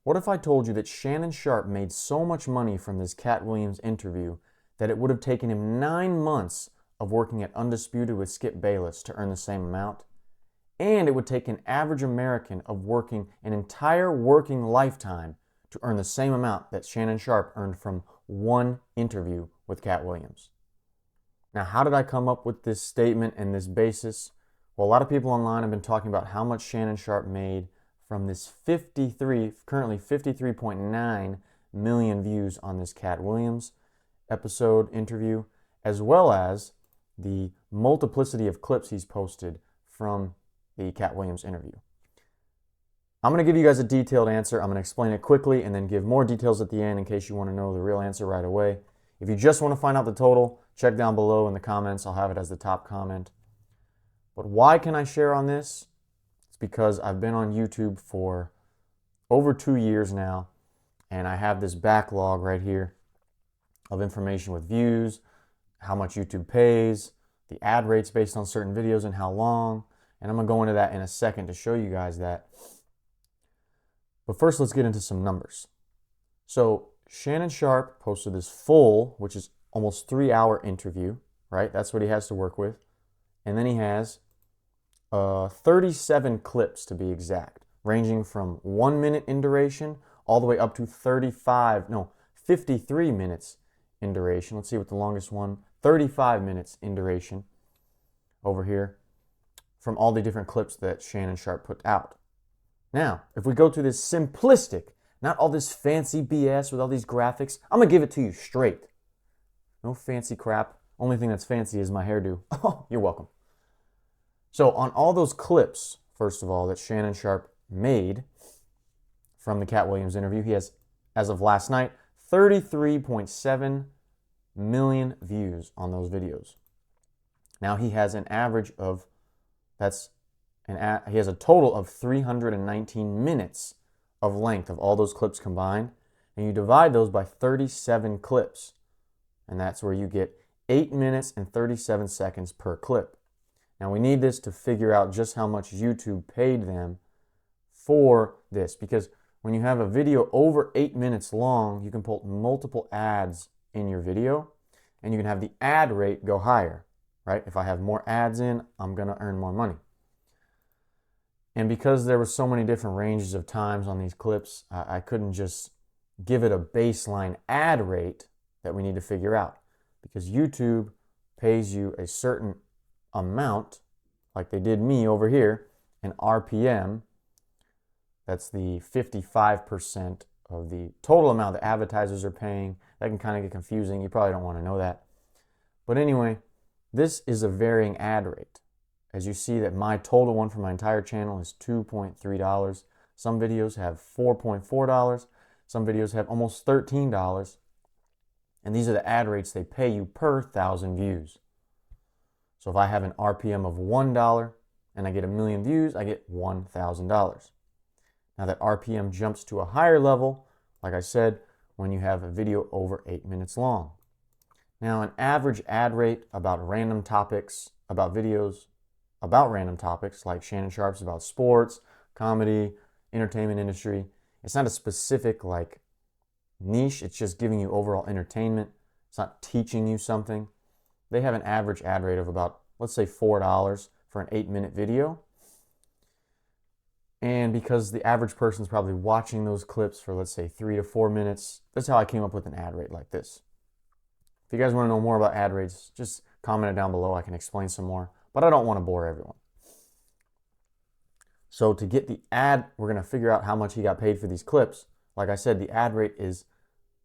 What if I told you that Shannon Sharpe made so much money from this Katt Williams interview that it would have taken him 9 months of working at Undisputed with Skip Bayless to earn the same amount? And it would take an average American of working an entire working lifetime to earn the same amount that Shannon Sharpe earned from one interview with Katt Williams. Now, how did I come up with this statement and this basis? Well, a lot of people online have been talking about how much Shannon Sharpe made from this currently 53.9 million views on this Katt Williams episode interview, as well as the multiplicity of clips he's posted from the Katt Williams interview. I'm going to give you guys a detailed answer. I'm going to explain it quickly and then give more details at the end in case you want to know the real answer right away. If you just want to find out the total, check down below in the comments. I'll have it as the top comment. But why can I share on this? It's because I've been on YouTube for over 2 years now, and I have this backlog right here of information with views, how much YouTube pays, the ad rates based on certain videos and how long. And I'm going to go into that in a second to show you guys that. But first, let's get into some numbers. So Shannon Sharpe posted this full, which is almost 3-hour interview, right? That's what he has to work with. And then he has 37 clips to be exact, ranging from 1 minute in duration all the way up to 53 minutes in duration. Let's see what the longest one, 35 minutes in duration over here from all the different clips that Shannon Sharpe put out. Now, if we go to this simplistic, not all this fancy BS with all these graphics, I'm going to give it to you straight. No fancy crap. Only thing that's fancy is my hairdo. Oh, you're welcome. So on all those clips, first of all, that Shannon Sharpe made from the Katt Williams interview, he has, as of last night, 33.7 million views on those videos. Now he has an average of, he has a total of 319 minutes of length of all those clips combined, and you divide those by 37 clips, and that's where you get 8 minutes and 37 seconds per clip. Now we need this to figure out just how much YouTube paid them for this, because when you have a video over 8 minutes long, you can put multiple ads in your video, and you can have the ad rate go higher, right? If I have more ads in, I'm going to earn more money. And because there were so many different ranges of times on these clips, I couldn't just give it a baseline ad rate that we need to figure out, because YouTube pays you a certain amount, like they did me over here, an RPM. That's the 55% of the total amount that advertisers are paying. That can kind of get confusing. You probably don't want to know that. But anyway, this is a varying ad rate. As you see that my total one for my entire channel is $2.3. Some videos have $4.4. Some videos have almost $13. And these are the ad rates they pay you per 1,000 views. So if I have an RPM of $1 and I get 1 million views, I get $1,000. Now that RPM jumps to a higher level, like I said, when you have a video over 8 minutes long. Now an average ad rate about random topics, about videos, about random topics like Shannon Sharpe's about sports, comedy, entertainment industry. It's not a specific like niche. It's just giving you overall entertainment. It's not teaching you something. They have an average ad rate of about, let's say $4 for an 8-minute video. And because the average person's probably watching those clips for, let's say, 3 to 4 minutes, that's how I came up with an ad rate like this. If you guys want to know more about ad rates, just comment it down below. I can explain some more. But I don't want to bore everyone. So to get the ad, we're going to figure out how much he got paid for these clips. Like I said, the ad rate is,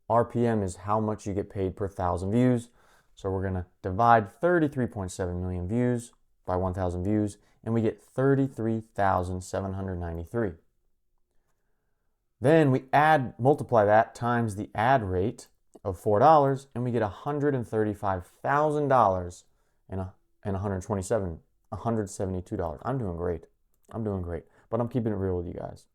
RPM is how much you get paid per 1,000 views. So we're going to divide 33.7 million views by 1,000 views, and we get 33,793. Then we multiply that times the ad rate of $4, and we get $135,000 and $172. I'm doing great. But I'm keeping it real with you guys.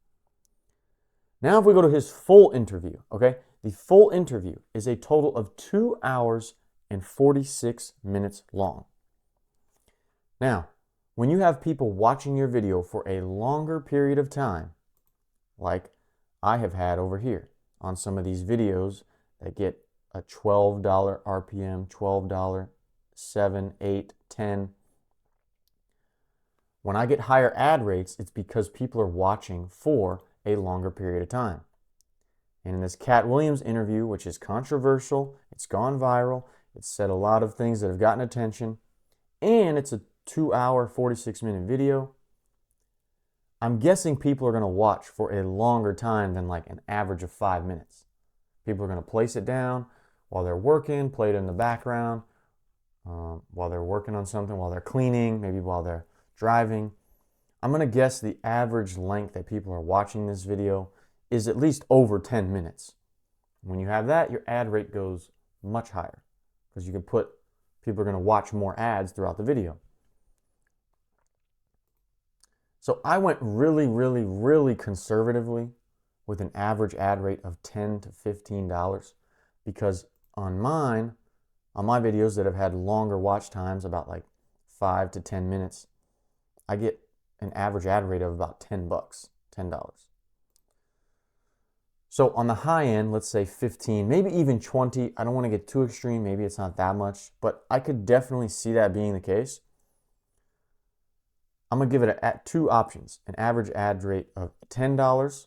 Now if we go to his full interview, okay? The full interview is a total of 2 hours and 46 minutes long. Now, when you have people watching your video for a longer period of time, like I have had over here on some of these videos that get a $12 RPM, $12, 7, 8, 10. When I get higher ad rates, it's because people are watching for a longer period of time. And in this Katt Williams interview, which is controversial, it's gone viral, it's said a lot of things that have gotten attention, and it's a 2-hour, 46-minute video, I'm guessing people are going to watch for a longer time than like an average of 5 minutes. People are going to place it down while they're working, play it in the background, while they're working on something, while they're cleaning, maybe while they're driving. I'm going to guess the average length that people are watching this video is at least over 10 minutes. When you have that, your ad rate goes much higher because you can put, people are going to watch more ads throughout the video. So I went really conservatively with an average ad rate of $10 to $15 because on my videos that have had longer watch times, about like 5 to 10 minutes, I get an average ad rate of about $10, $10. So on the high end, let's say 15, maybe even 20. I don't want to get too extreme. Maybe it's not that much, but I could definitely see that being the case. I'm going to give it two options, an average ad rate of $10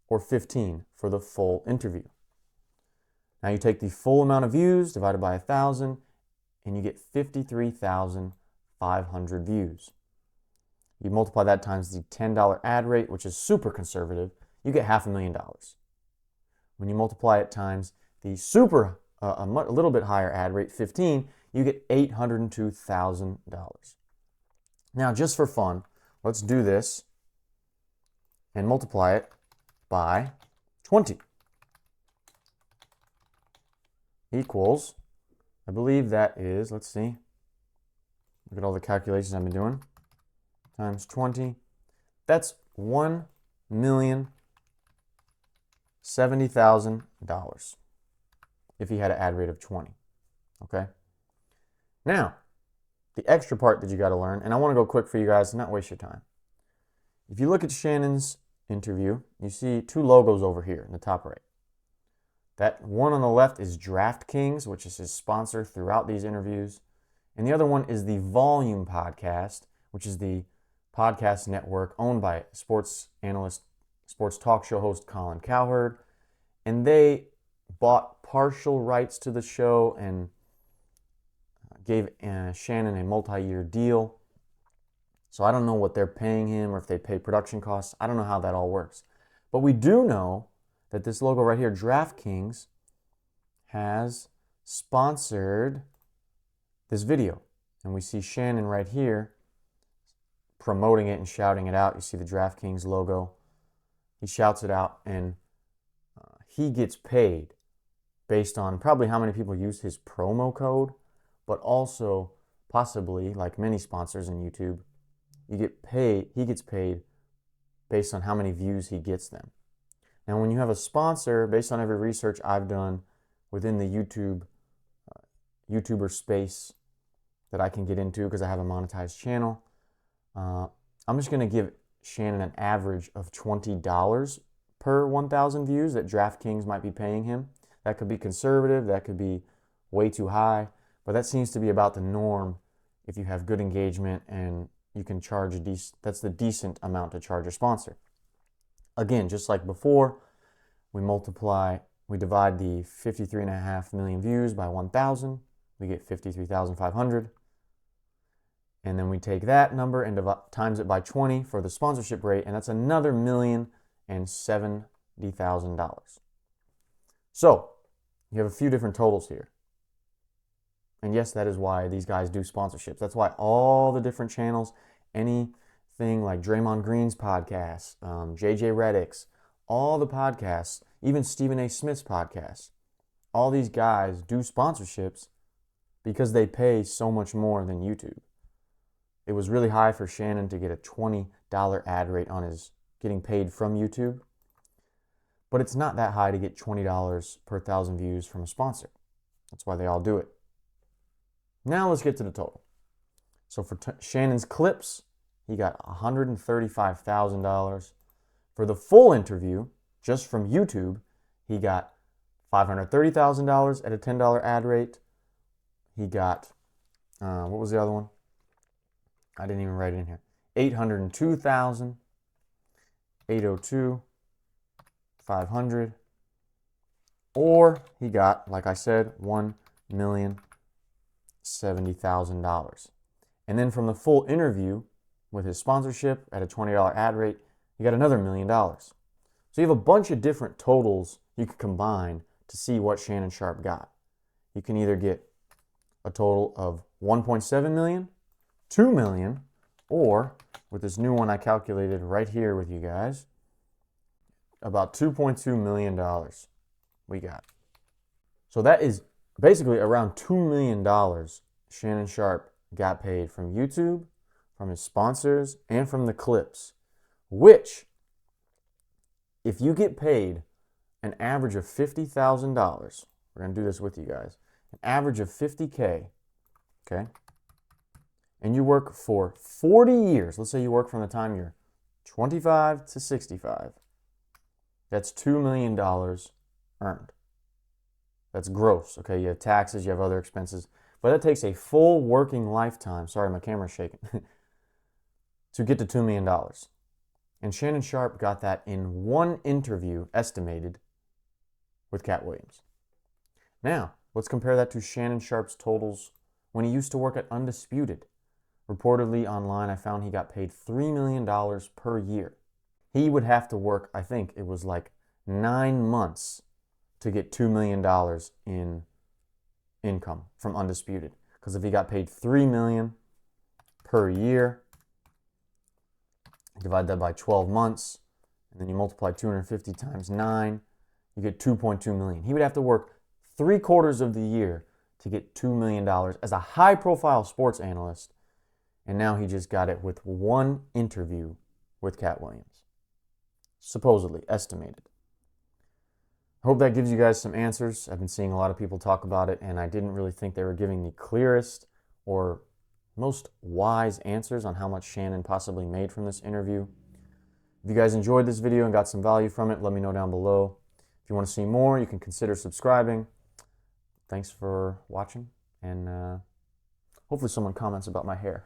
or $15 for the full interview. Now you take the full amount of views divided by 1,000 and you get 53,500 views. You multiply that times the $10 ad rate, which is super conservative, you get $500,000. When you multiply it times the a little bit higher ad rate, 15, you get $802,000. Now, just for fun, let's do this and multiply it by 20. Equals, I believe that is, let's see, look at all the calculations I've been doing, times 20. That's $1,070,000 if he had an ad rate of 20, okay? Now, the extra part that you got to learn, and I want to go quick for you guys and not waste your time. If you look at Shannon's interview, you see two logos over here in the top right. That one on the left is DraftKings, which is his sponsor throughout these interviews. And the other one is the Volume Podcast, which is the podcast network owned by sports analyst, sports talk show host Colin Cowherd. And they bought partial rights to the show and gave Shannon a multi-year deal. So I don't know what they're paying him or if they pay production costs. I don't know how that all works. But we do know that this logo right here, DraftKings, has sponsored this video. And we see Shannon right here promoting it and shouting it out. You see the DraftKings logo. He shouts it out and he gets paid based on probably how many people use his promo code, but also possibly, like many sponsors in YouTube, he gets paid based on how many views he gets them. Now, when you have a sponsor, based on every research I've done within the YouTuber space that I can get into because I have a monetized channel, I'm just going to give Shannon an average of $20 per 1,000 views that DraftKings might be paying him. That could be conservative, that could be way too high, but that seems to be about the norm if you have good engagement and you can charge that's the decent amount to charge a sponsor. Again, just like before, we divide the 53.5 million views by 1,000, we get 53,500. And then we take that number and times it by 20 for the sponsorship rate, and that's another $1,070,000. So, you have a few different totals here. And yes, that is why these guys do sponsorships. That's why all the different channels, anything like Draymond Green's podcast, JJ Redick's, all the podcasts, even Stephen A. Smith's podcast, all these guys do sponsorships because they pay so much more than YouTube. It was really high for Shannon to get a $20 ad rate on his getting paid from YouTube, but it's not that high to get $20 per 1,000 views from a sponsor. That's why they all do it. Now let's get to the total. So for Shannon's clips, he got $135,000. For the full interview, Just from YouTube, he got $530,000 at a $10 ad rate. He got, what was the other one? I didn't even write it in here. 802,000, 802, 500. Or he got, like I said, $1,070,000. And then from the full interview with his sponsorship at a $20 ad rate, he got another $1 million. So you have a bunch of different totals you can combine to see what Shannon Sharpe got. You can either get a total of 1.7 million, 2 million, or with this new one I calculated right here with you guys, about $2.2 million we got. So that is basically around $2 million Shannon Sharpe got paid from YouTube, from his sponsors, and from the clips, which, if you get paid an average of $50,000, we're going to do this with you guys, an average of $50K, okay, and you work for 40 years, let's say you work from the time you're 25 to 65, that's $2 million earned. That's gross, okay? You have taxes, you have other expenses, but that takes a full working lifetime, sorry, my camera's shaking, to get to $2 million. And Shannon Sharpe got that in one interview, estimated, with Katt Williams. Now, let's compare that to Shannon Sharpe's totals when he used to work at Undisputed. Reportedly online, I found he got paid $3 million per year. He would have to work, I think it was like 9 months to get $2 million in income from Undisputed. Because if he got paid $3 million per year, divide that by 12 months, and then you multiply 250 times 9, you get 2.2 million. He would have to work 3/4 of the year to get $2 million as a high-profile sports analyst, and now he just got it with one interview with Katt Williams. Supposedly, estimated. I hope that gives you guys some answers. I've been seeing a lot of people talk about it, and I didn't really think they were giving the clearest or most wise answers on how much Shannon possibly made from this interview. If you guys enjoyed this video and got some value from it, let me know down below. If you want to see more, you can consider subscribing. Thanks for watching, and hopefully someone comments about my hair.